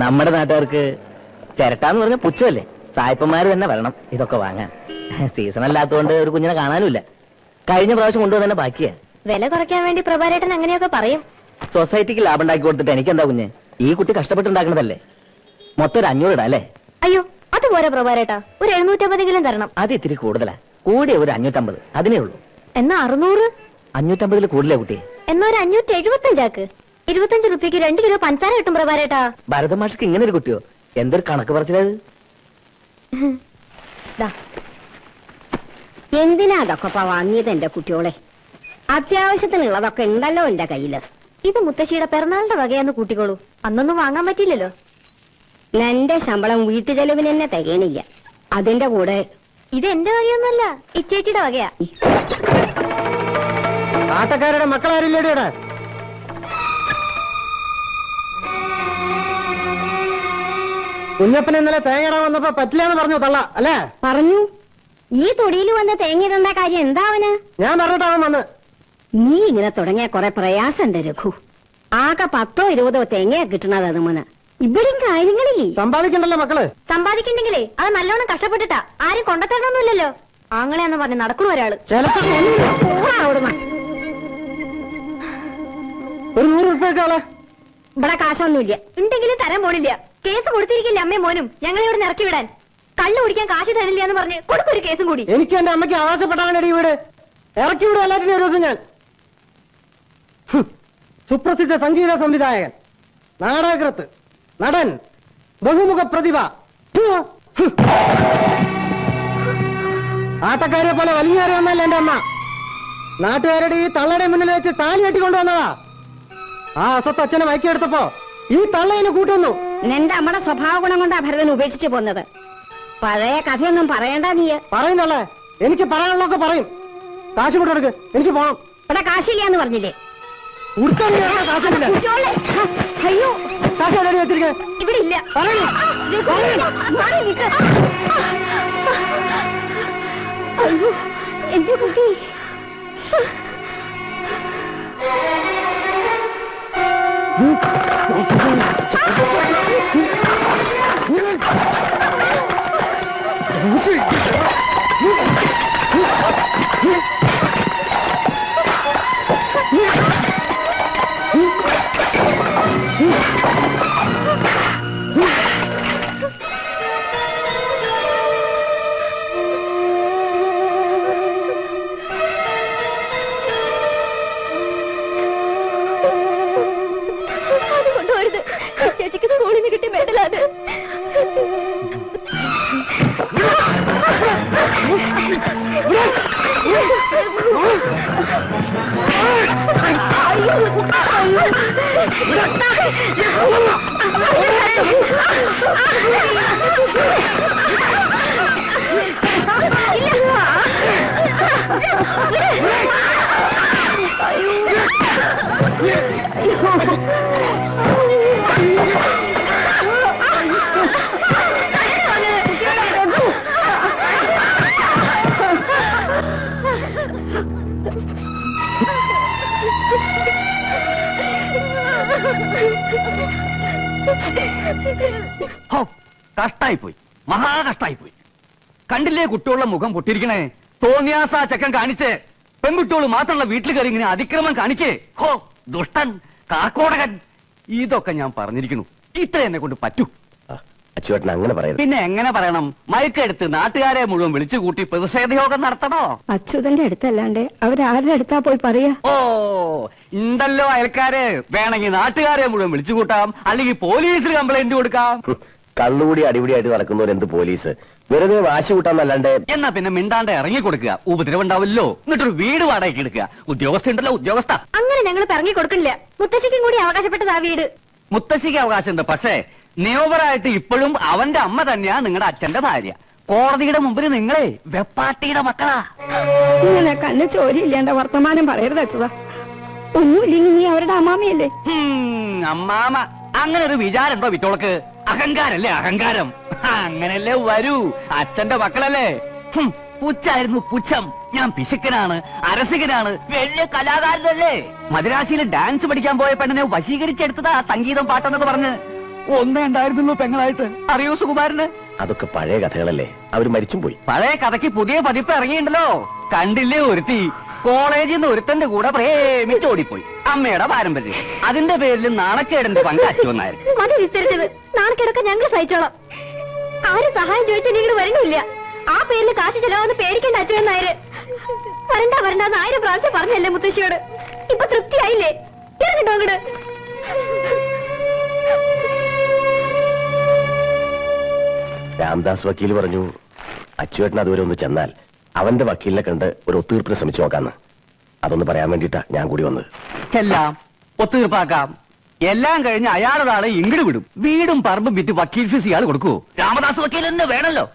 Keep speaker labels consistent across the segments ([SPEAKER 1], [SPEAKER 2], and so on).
[SPEAKER 1] നമ്മുടെ നാട്ടുകാർക്ക് ചിരട്ടാന്ന് പറഞ്ഞ പുച്ഛമല്ലേ? സായിപ്പന്മാര് തന്നെ വരണം ഇതൊക്കെ വാങ്ങാൻ. സീസൺ അല്ലാത്തതുകൊണ്ട് ഒരു കുഞ്ഞിനെ കാണാനുമില്ല. കഴിഞ്ഞ പ്രാവശ്യം കൊണ്ടുവന്നെ ബാക്കിയാ. വില കുറയ്ക്കാൻ വേണ്ടി പ്രഭാരേട്ടൻ അങ്ങനെയൊക്കെ പറയും. സൊസൈറ്റിക്ക് ലാഭം ഉണ്ടാക്കി കൊടുത്തിട്ട് എനിക്കെന്താ കുഞ്ഞ്? ഈ കുട്ടി കഷ്ടപ്പെട്ടുണ്ടാക്കണതല്ലേ. മൊത്തം ഒരു 500 ഇടാ അല്ലേ? അയ്യോ അതുപോലെ പ്രഭാരേട്ടാ, ഒരു 750 തരണം. അത് ഇത്തിരി കൂടുതലാ. കൂടിയ ഒരു 550 അതിനേ ഉള്ളൂ. എന്നാ 600? 550 കൂടുതലേ കുട്ടി. എന്നാ ഒരു 575 25 രൂപയ്ക്ക് 2 കിലോ പഞ്ചസാര കിട്ടും പ്രഭാരേട്ടാ. ഭരതമാഷക്ക് ഇങ്ങനെ ഒരു കുട്ടിയോ? എന്തൊരു കണക്ക് പറച്ചിലത്.
[SPEAKER 2] എന്തിനാ അതൊക്കെ വാങ്ങിയത് എന്റെ കുട്ടിയോളെ? അത്യാവശ്യത്തിനുള്ളതൊക്കെ ഉണ്ടല്ലോ എന്റെ കയ്യില്.
[SPEAKER 1] ഇത് മുത്തശ്ശിയുടെ പിറന്നാളിന്റെ വകയാന്ന് കൂട്ടിക്കോളൂ. അന്നൊന്നും വാങ്ങാൻ പറ്റില്ലല്ലോ.
[SPEAKER 2] എന്റെ ശമ്പളം വീട്ടു ചെലവിന് തന്നെ തികയണില്ല. അതിന്റെ കൂടെ
[SPEAKER 1] ഇത് എന്റെ വകയൊന്നുമല്ല, ഇച്ചേച്ചിയുടെ വകയാ.
[SPEAKER 3] ആട്ടക്കാരുടെ മക്കളാരില്ലേടിയുടെ? കുഞ്ഞപ്പൻ ഇന്നലെ തേങ്ങയിടാൻ വന്നപ്പോ പറ്റില്ലെന്ന് പറഞ്ഞു തള്ള അല്ലേ?
[SPEAKER 2] പറഞ്ഞു. ഈ തൊടിയിൽ വന്ന് തേങ്ങയിടേണ്ട കാര്യം എന്താ അവന്?
[SPEAKER 3] ഞാൻ പറഞ്ഞിട്ടാവൻ വന്ന്.
[SPEAKER 2] നീ ഇങ്ങനെ തുടങ്ങിയ കുറെ പ്രയാസമുണ്ട് രഘു. ആകെ 10 or 20 തേങ്ങയാ കിട്ടണത്. അത് മോനെ ഇവിടെയും കാര്യങ്ങളില്ലേ?
[SPEAKER 3] സമ്പാദിക്കണ്ടല്ലോ മക്കള്.
[SPEAKER 1] സമ്പാദിക്കണ്ടെങ്കിലേ അത് നല്ലോണം കഷ്ടപ്പെട്ടിട്ടാ. ആരും കൊണ്ടത്തരണമൊന്നുമില്ലല്ലോ. ആങ്ങളെന്ന് പറഞ്ഞ് നടക്കണ ഒരാള്.
[SPEAKER 3] ഒരു 100 രൂപയ്ക്കാളെ
[SPEAKER 2] ഇവിടെ കാശൊന്നുമില്ല.
[SPEAKER 1] ഉണ്ടെങ്കിലും തരാൻ പോണില്ല. കേസ് കൊടുത്തിരിക്കില്ല അമ്മയും മോനും ഞങ്ങളെ ഇവിടെ ഇറക്കി വിടാൻ. കള്ളു കുടിക്കാൻ കാശ് തരില്ല എന്ന് പറഞ്ഞ് കൊടുക്കൊരു കേസും കൂടി.
[SPEAKER 3] എനിക്ക് എന്റെ അമ്മയ്ക്ക് അവകാശപ്പെട്ടാണ് വീട് ഇറക്കി വിടും എല്ലാറ്റിനും ഒരു ദിവസം ഞാൻ. സുപ്രസിദ്ധ സംഗീത സംവിധായകൻ, നാടകകൃത്ത്, നടൻ, ബഹുമുഖ പ്രതിഭ. ആട്ടക്കാരെ പോലെ വലിഞ്ഞേറി വന്നല്ല എന്റെ അമ്മ. നാട്ടുകാരുടെ ഈ തള്ളയുടെ മുന്നിൽ വെച്ച് താലി കെട്ടിക്കൊണ്ടുവന്നതാ. ആ അസത്ത് അച്ഛനെ മയക്കിയെടുത്തപ്പോ ഈ തള്ളയിന് കൂട്ടുന്നു.
[SPEAKER 2] നിന്റെ അമ്മയുടെ സ്വഭാവ ഗുണം കൊണ്ടാ ഭരതൻ ഉപേക്ഷിച്ചു പോന്നത്. പഴയ കഥയൊന്നും പറയണ്ട നീ.
[SPEAKER 3] പറയുന്നല്ലേ? എനിക്ക് പറയാനുള്ളതൊക്കെ പറയും. കാശ് കൊണ്ടെടുക്ക്, എനിക്ക് പോണം.
[SPEAKER 2] ഇവിടെ കാശില്ലാന്ന് പറഞ്ഞില്ലേ?
[SPEAKER 3] അയ്യോ കാശ് എവിടെ വെച്ചിരിക്കേ?
[SPEAKER 1] ഇവിടെ ഇല്ല.
[SPEAKER 2] അയ്യോ എന്റെ കുട്ടി.
[SPEAKER 1] കൊണ്ടുപോരുത്. ചേച്ചിക്ക് സ്കൂളിൽ നിന്ന് കിട്ടിയ മെഡലാണ്.
[SPEAKER 4] കഷ്ടായിപ്പോയി, മഹാകഷ്ടായിപ്പോയി. കണ്ടില്ലേ കുട്ടികളുടെ മുഖം പൊട്ടിയിരിക്കണേ? തോന്നിയാസ ചക്കൻ കാണിച്ച് പെൺകുട്ടികൾ മാത്രമുള്ള വീട്ടിൽ കയറി ഇങ്ങനെ അതിക്രമം കാണിക്കേ. ഹോ ദുഷ്ടൻ, കാക്കോടകൻ. ഇതൊക്കെ ഞാൻ പറഞ്ഞിരിക്കുന്നു. ഇത്ര എന്നെ കൊണ്ട് പറ്റൂ.
[SPEAKER 1] അച്ചുവേട്ടൻ അങ്ങനെ പറയുന്നത്.
[SPEAKER 4] പിന്നെ എങ്ങനെ പറയണം? മയക്കെടുത്ത് നാട്ടുകാരെ മുഴുവൻ വിളിച്ചു കൂട്ടി പ്രതിഷേധയോഗം നടത്തണോ?
[SPEAKER 2] അച്യുതന്റെ അടുത്തല്ലാണ്ട് അവരാരുടെ അടുത്താ പോയി പറയാ?
[SPEAKER 4] ഓ ഉണ്ടല്ലോ അയൽക്കാര്. വേണമെങ്കിൽ നാട്ടുകാരെ മുഴുവൻ വിളിച്ചു കൂട്ടാം, അല്ലെങ്കിൽ പോലീസിൽ കംപ്ലൈന്റ് കൊടുക്കാം.
[SPEAKER 1] കള്ളുകൂടി അടിപിടിയായിട്ട് നടക്കുന്നവരെന്ത് പോലീസ്? വെറുതെ വാശി കൂട്ടാന്നല്ലാണ്ട്.
[SPEAKER 4] എന്നാ പിന്നെ മിണ്ടാണ്ട് ഇറങ്ങി കൊടുക്കുക. ഉപദ്രവണ്ടാവില്ലോ. എന്നിട്ടൊരു വീട് വാടകയ്ക്ക് എടുക്കുക. ഉദ്യോഗസ്ഥ ഉണ്ടല്ലോ, ഉദ്യോഗസ്ഥ.
[SPEAKER 1] അങ്ങനെ ഞങ്ങൾ ഇറങ്ങി കൊടുക്കണില്ല. മുത്തശ്ശിക്കും കൂടി അവകാശപ്പെട്ടതാ വീട്.
[SPEAKER 4] മുത്തശ്ശിക്ക് അവകാശമുണ്ട്. പക്ഷേ നിയമപരമായിട്ട് ഇപ്പോഴും അവന്റെ അമ്മ തന്നെയാ നിങ്ങളുടെ അച്ഛന്റെ ഭാര്യ. കോടതിയുടെ മുമ്പിൽ നിങ്ങളെ വെപ്പാട്ടിയുടെ മക്കളാ.
[SPEAKER 2] ഇങ്ങനെ കണ്ണ് ചോരിയില്ലേണ്ട വർത്തമാനം പറയരുത് അച്യുത. ഒന്നുമില്ലെങ്കിൽ നീ അവരുടെ അമ്മാമയല്ലേ?
[SPEAKER 4] അമ്മാമ അങ്ങനെ ഒരു വിചാരമുണ്ടോ വിറ്റോളക്ക്? അഹങ്കാരല്ലേ അഹങ്കാരം. അങ്ങനല്ലേ വരൂ. അച്ഛന്റെ മക്കളല്ലേ. പുച്ഛായിരുന്നു പുച്ഛം. ഞാൻ പിശുക്കനാണ്, അരസികനാണ്, വലിയ കലാകാരനല്ലേ. മദ്രാശിയിൽ ഡാൻസ് പഠിക്കാൻ പോയ പെണ്ണിനെ വശീകരിച്ചെടുത്തതാ സംഗീതം പാട്ടെന്നൊക്കെ പറഞ്ഞ്. ഒന്നേ ഉണ്ടായിരുന്നുള്ളൂ പെങ്ങളായിട്ട്. അറിയോ സുകുമാരന്?
[SPEAKER 5] അതൊക്കെ പഴയ കഥകളല്ലേ, അവര് മരിച്ചും പോയി.
[SPEAKER 4] പഴയ കഥയ്ക്ക് പുതിയ പതിപ്പ് ഇറങ്ങിയിട്ടുണ്ടല്ലോ. കണ്ടില്ലേ ഒരുത്തി കോളേജിൽ നിന്ന് ഒരുത്തന്റെ കൂടെ പ്രേമിച്ചോടിപ്പോയി. അമ്മയുടെ പാരമ്പര്യം. അതിന്റെ പേരിൽ നാണക്കേടിന്റെ പങ്ക് അച്ചുവന്നായിരുന്നു.
[SPEAKER 2] മതി വിസ്തരിച്ചത്. നാണക്കേടൊക്കെ ഞങ്ങൾ സഹിച്ചോളാം. ആരും സഹായം ചോദിച്ചാൽ നിങ്ങൾ വരണില്ല. ആ പേരിൽ കാശ് ചെലവാന്ന് പേടിക്കേണ്ട അച്ചുവന്നായര്. വരണ്ടെന്ന് 1000 പ്രാവശ്യം പറഞ്ഞല്ലേ മുത്തശ്ശിയോട്. ഇപ്പൊ തൃപ്തിയായില്ലേ? ഇറങ്ങട്ടോ അങ്ങട്.
[SPEAKER 5] രാംദാസ് വക്കീൽ പറഞ്ഞു അച്ചുവേട്ടൻ അതുവരെ ഒന്ന് ചെന്നാൽ അവന്റെ വക്കീലിനെ കണ്ട് ഒരു ഒത്തുതീർപ്പിന് ശ്രമിച്ചു നോക്കാന്ന്. അതൊന്ന് പറയാൻ വേണ്ടിട്ടാ ഞാൻ കൂടി വന്നത്.
[SPEAKER 4] എല്ലാം ഒത്തുതീർപ്പാക്കാം. എല്ലാം കഴിഞ്ഞ് അയാളുടെ ആളെ ഇങ്ങട് വിടും. വീടും പറമ്പും വിറ്റ് വക്കീൽ ഫീസ് ഇയാൾ കൊടുക്കൂ. രാമദാസ് വക്കീൽ തന്നെ വേണല്ലോ.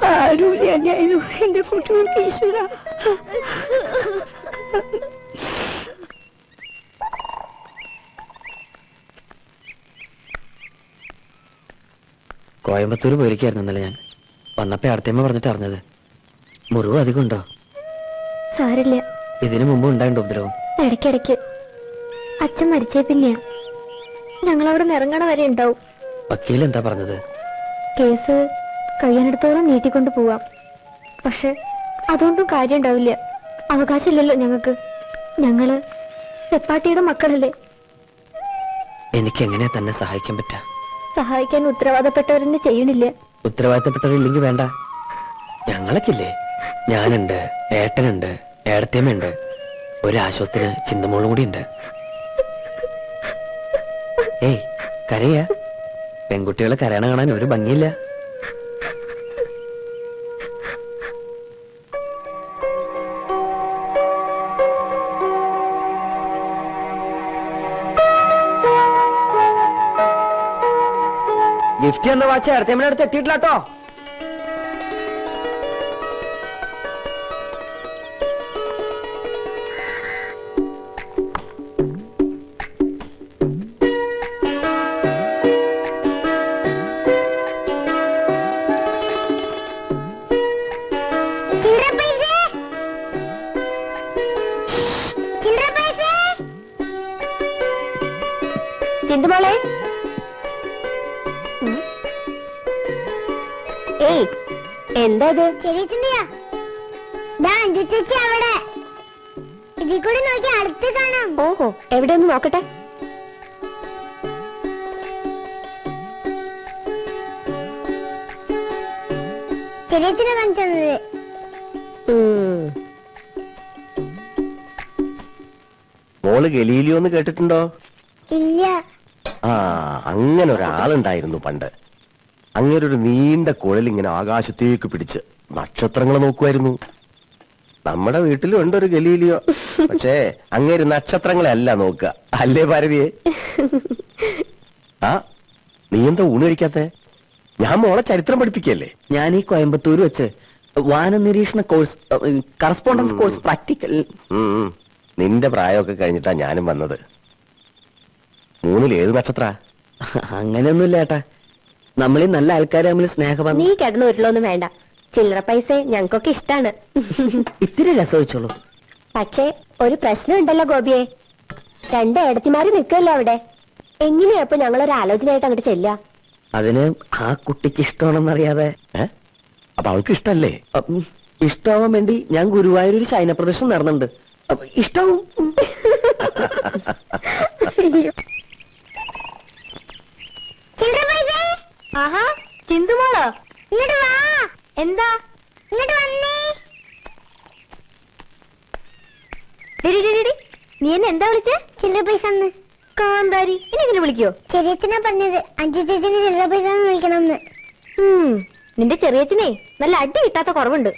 [SPEAKER 2] ആരുമില്ലായിരുന്നു എന്റെ കുട്ടികൾക്ക് ഈശ്വര.
[SPEAKER 1] കോയമ്പത്തൂർ പോയിരിക്കായിരുന്നു ഇന്നലെ ഞാൻ. വന്നപ്പോ അടുത്തമ്മ പറഞ്ഞിട്ട് അറിഞ്ഞത്. മുറിവ് അധികം ഉണ്ടോ?
[SPEAKER 2] സാരില്ല.
[SPEAKER 1] ഇതിനു മുമ്പ് ഉണ്ടായിട്ടോ ഉപദ്രവം?
[SPEAKER 2] ഇടയ്ക്കിടയ്ക്ക്. അച്ഛൻ മരിച്ചേ പിന്നെയാ. ഞങ്ങളവിടെ ഇറങ്ങണ വരെ ഉണ്ടാവും.
[SPEAKER 1] വക്കീൽ എന്താ പറഞ്ഞത്?
[SPEAKER 2] കേസ് കഴിയാനിടത്തോളം നീട്ടിക്കൊണ്ട് പോവാം. പക്ഷെ അതുകൊണ്ടും കാര്യം ഉണ്ടാവില്ല. അവകാശമില്ലല്ലോ ഞങ്ങൾക്ക്. ഞങ്ങള് സെപ്പാട്ടിയുടെ മക്കളല്ലേ.
[SPEAKER 1] എനിക്ക് എങ്ങനെയാ തന്നെ സഹായിക്കാൻ പറ്റാ?
[SPEAKER 2] സഹായിക്കാൻ ഉത്തരവാദപ്പെട്ടവരെന്നെ ചെയ്യണില്ല.
[SPEAKER 1] ഉത്തരവാദിത്തപ്പെട്ടവരില്ലെങ്കിൽ വേണ്ട. ഞങ്ങളൊക്കില്ലേ? ഞാനുണ്ട്, ഏട്ടനുണ്ട്, ഏടത്തേമ്മയുണ്ട്. ഒരാശ്വാസത്തിന് ചിന്തമോളും കൂടി ഉണ്ട്. ഏയ് കരയാ? പെൺകുട്ടികളെ കരയണ കാണാൻ ഒരു ഭംഗിയില്ല. ഗിഫ്റ്റ് എന്ന വാച്ച് അടുത്തേമ്മയുടെ അടുത്ത് എത്തിയിട്ടില്ല കേട്ടോ.
[SPEAKER 2] ചിന്തുമോളെ, ഏയ് എന്താ ഇത്? അവിടെ ഇതിൽ കൂടി നോക്കി അടുത്ത് കാണാം. ഓഹോ, എവിടെയൊന്ന് നോക്കട്ടെ. ചെറിയച്ഛനെ കാണിച്ചത്.
[SPEAKER 5] മോള് ഗലീലിയോ എന്ന് കേട്ടിട്ടുണ്ടോ?
[SPEAKER 2] ഇല്ല.
[SPEAKER 5] ആ, അങ്ങനെ ഒരാളുണ്ടായിരുന്നു പണ്ട്. അങ്ങനെ ഒരു നീണ്ട കുഴലിങ്ങനെ ആകാശത്തേക്ക് പിടിച്ച് നക്ഷത്രങ്ങൾ നോക്കുമായിരുന്നു. നമ്മുടെ വീട്ടിലും ഉണ്ട് ഒരു ഗലീലിയോ. പക്ഷേ അങ്ങേര് നക്ഷത്രങ്ങളെ അല്ല നോക്കുക, അല്ലേ ഭാരതിയെ? ആ, നീ എന്താ ഊണ് കഴിക്കാത്തെ? ഞാൻ മോളെ ചരിത്രം പഠിപ്പിക്കല്ലേ.
[SPEAKER 1] ഞാൻ ഈ കോയമ്പത്തൂർ വെച്ച് വാന നിരീക്ഷണ കോഴ്സ്, കറസ്പോണ്ടൻസ് കോഴ്സ് പ്രാക്ടിക്കൽ.
[SPEAKER 5] നിന്റെ പ്രായമൊക്കെ കഴിഞ്ഞിട്ടാ ഞാനും വന്നത്. 3-ൽ ഏത് നക്ഷത്ര?
[SPEAKER 1] അങ്ങനെയൊന്നുമില്ല ഏട്ടാ. നമ്മളീ നല്ല ആൾക്കാരെ തമ്മിൽ സ്നേഹം.
[SPEAKER 2] നീ കിടന്നു ഉരുളൊന്നും വേണ്ട. ചില്ലറ പൈസ ഞങ്ങൾക്കൊക്കെ ഇഷ്ടാണ്.
[SPEAKER 1] ഇത്തിരി രസം വെച്ചോളൂ.
[SPEAKER 2] പക്ഷേ ഒരു പ്രശ്നമുണ്ടല്ലോ ഗോപിയെ, 2 ഏടത്തിമാര് നിൽക്കല്ലോ അവിടെ. എങ്ങനെയാ അപ്പൊ ഞങ്ങളൊരു ആലോചനയായിട്ട് അങ്ങോട്ട് ചെല്ല?
[SPEAKER 1] അതിന് ആ കുട്ടിക്ക് ഇഷ്ടമാണെന്നറിയാതെ.
[SPEAKER 5] അപ്പൊ അവൾക്ക് ഇഷ്ടല്ലേ?
[SPEAKER 1] ഇഷ്ടമാവാൻ വേണ്ടി ഞാൻ ഗുരുവായൂർ ഒരു ശയന പ്രദർശനം നടന്നുണ്ട്. ഇഷ്ടവും.
[SPEAKER 2] ആഹാ, ചിന്തുമോളോ? ഇങ്ങോട്ട് വാ. എന്താ? ഇങ്ങോട്ട് വന്നേ. നീ എന്നെ എന്താ വിളിച്ചേ? ചില്ലറ പൈസ കാന്താരി. ഇനി എങ്ങനെ വിളിക്കോ? ചെറിയച്ഛനാ പറഞ്ഞത് 5 ചേച്ചിന് ചില്ലറ പൈസ വിളിക്കണമെന്ന്. നിന്റെ ചെറിയച്ഛനെ നല്ല അടി കിട്ടാത്ത കുറവുണ്ട്.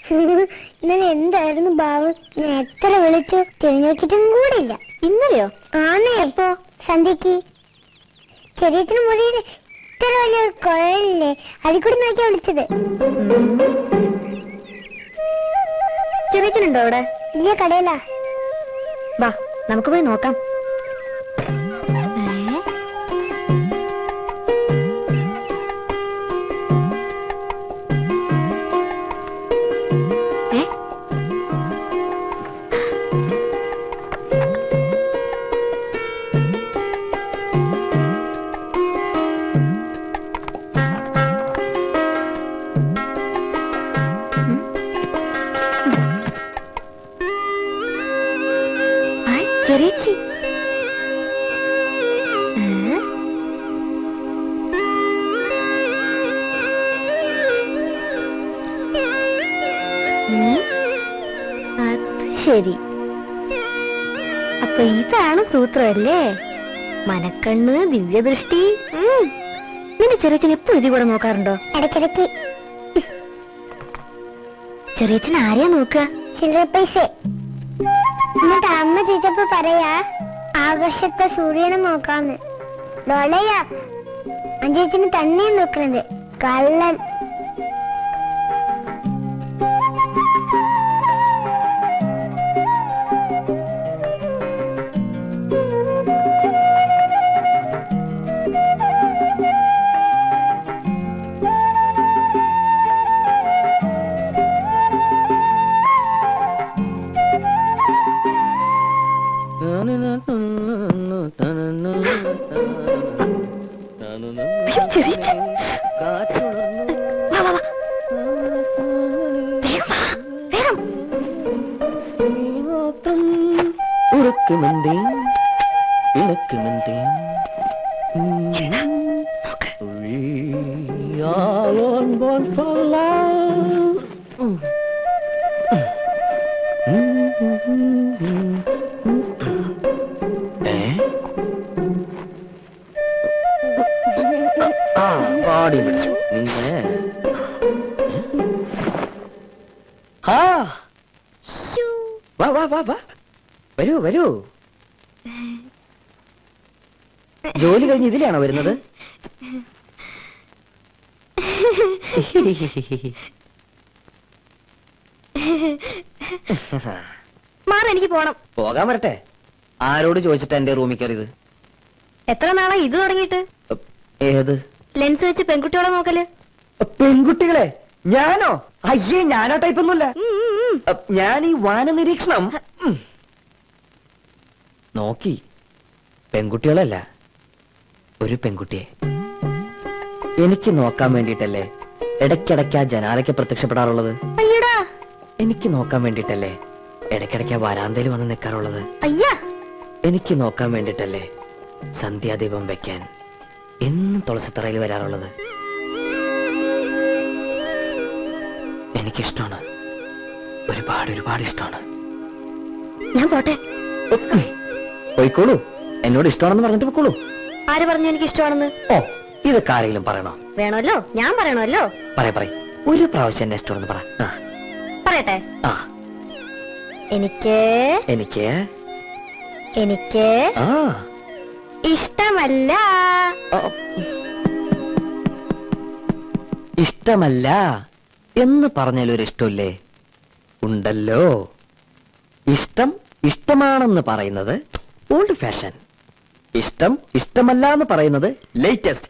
[SPEAKER 2] ഇന്നലെ എന്തായിരുന്നു ഭാവം? ഞാൻ എത്ര വിളിച്ചു തിരിഞ്ഞു നോക്കിയിട്ടും കൂടെ ഇല്ല. ഇന്നലെയോ? ആന്നേ. എപ്പോ? സന്ധ്യക്ക്. ചെറിയച്ഛന് മുറിയിൽ ഇത്ര വലിയ കുഴലില്ലേ, അതിൽ കൂടി നോക്കിയാ വിളിച്ചത്. ചെറിയച്ഛനുണ്ടോ അവിടെ? ഇല്ല, കടയിലാ. വാ, നമുക്ക് പോയി നോക്കാം. ചെറിയച്ചി, ശരി. അപ്പൊ ഇതാണ് സൂത്രമല്ലേ? മനക്കണ്ണ്, ദിവ്യദൃഷ്ടി. നിന്റെ ചെറിയച്ഛൻ എപ്പോഴും ഇതിൽ കൂടെ നോക്കാറുണ്ടോ? ഇടയ്ക്കിടയ്ക്ക്. ചെറിയച്ഛൻ ആരെയാ നോക്കുക? ചില്ലറ പൈസ. എന്നിട്ട് അമ്മ ചോദിച്ചപ്പോ പറയാ ആകാശത്തെ സൂര്യനെ നോക്കാന്ന്. ഡോളയാ അഞ്ചേച്ചിന് തന്നെയും നോക്കുന്നത്. കള്ളൻ.
[SPEAKER 1] വരൂ വരൂ. ജോലി കഴിഞ്ഞ് ഇതിലാണോ വരുന്നത്?
[SPEAKER 2] മാറി, എനിക്ക് പോണം.
[SPEAKER 1] പോകാൻ വരട്ടെ. ആരോട് ചോദിച്ചിട്ടാ എന്റെ റൂമിൽ കയറിയത്?
[SPEAKER 2] എത്ര നാളായി ഇത് തുടങ്ങിയിട്ട്?
[SPEAKER 1] ഏത്
[SPEAKER 2] ലെൻസ് വെച്ച് പെൺകുട്ടികളെ നോക്കല്?
[SPEAKER 1] പെൺകുട്ടികളെ? ഞാനോ? അയ്യേ, ഞാനോ ടൈപ്പൊന്നുമില്ല. ഞാൻ ഈ വാന നിരീക്ഷണം നോക്കി. പെൺകുട്ടികളല്ല, ഒരു പെൺകുട്ടിയെ എനിക്ക് നോക്കാൻ വേണ്ടിട്ടല്ലേ ഇടയ്ക്കിടയ്ക്ക് ആ ജനാലയ്ക്ക് പ്രത്യക്ഷപ്പെടാറുള്ളത്.
[SPEAKER 2] അയ്യടാ,
[SPEAKER 1] എനിക്ക് നോക്കാൻ വേണ്ടിട്ടല്ലേ ഇടയ്ക്കിടയ്ക്ക് വരാന്തയിൽ വന്ന് നിൽക്കാറുള്ളത്.
[SPEAKER 2] അയ്യാ,
[SPEAKER 1] എനിക്ക് നോക്കാൻ വേണ്ടിട്ടല്ലേ സന്ധ്യാദീപം വെക്കാൻ എന്നും തുളസിത്തറയിൽ വരാറുള്ളത്. എനിക്കിഷ്ടമാണ്, ഒരുപാട് ഒരുപാട് ഇഷ്ടമാണ്.
[SPEAKER 2] ഞാൻ പോട്ടെ.
[SPEAKER 1] പോയിക്കോളൂ, എന്നോട് ഇഷ്ടമാണെന്ന് പറഞ്ഞിട്ട് പോയിക്കോളൂ.
[SPEAKER 2] ആര് പറഞ്ഞു എനിക്ക് ഇഷ്ടമാണെന്ന്?
[SPEAKER 1] ഓ, ഇതൊക്കെ ആരെങ്കിലും പറയണോ?
[SPEAKER 2] വേണമല്ലോ, ഞാൻ പറയണമല്ലോ.
[SPEAKER 1] പറയ ഒരു പ്രാവശ്യം എന്നെ ഇഷ്ടമാണെന്ന് പറ.
[SPEAKER 2] പറയട്ടെ.
[SPEAKER 1] ആ,
[SPEAKER 2] എനിക്ക്
[SPEAKER 1] എനിക്ക്
[SPEAKER 2] എനിക്ക്
[SPEAKER 1] ആ
[SPEAKER 2] ഇഷ്ടമല്ല.
[SPEAKER 1] ഇഷ്ടമല്ല എന്ന് പറഞ്ഞാലൊരു ഇഷ്ടമില്ലേ? ഉണ്ടല്ലോ. ഇഷ്ടം ഇഷ്ടമാണെന്ന് പറയുന്നത് ഓൾഡ് ഫാഷൻ, ഇഷ്ടം ഇഷ്ടമല്ല എന്ന് പറയുന്നത് ലേറ്റസ്റ്റ്.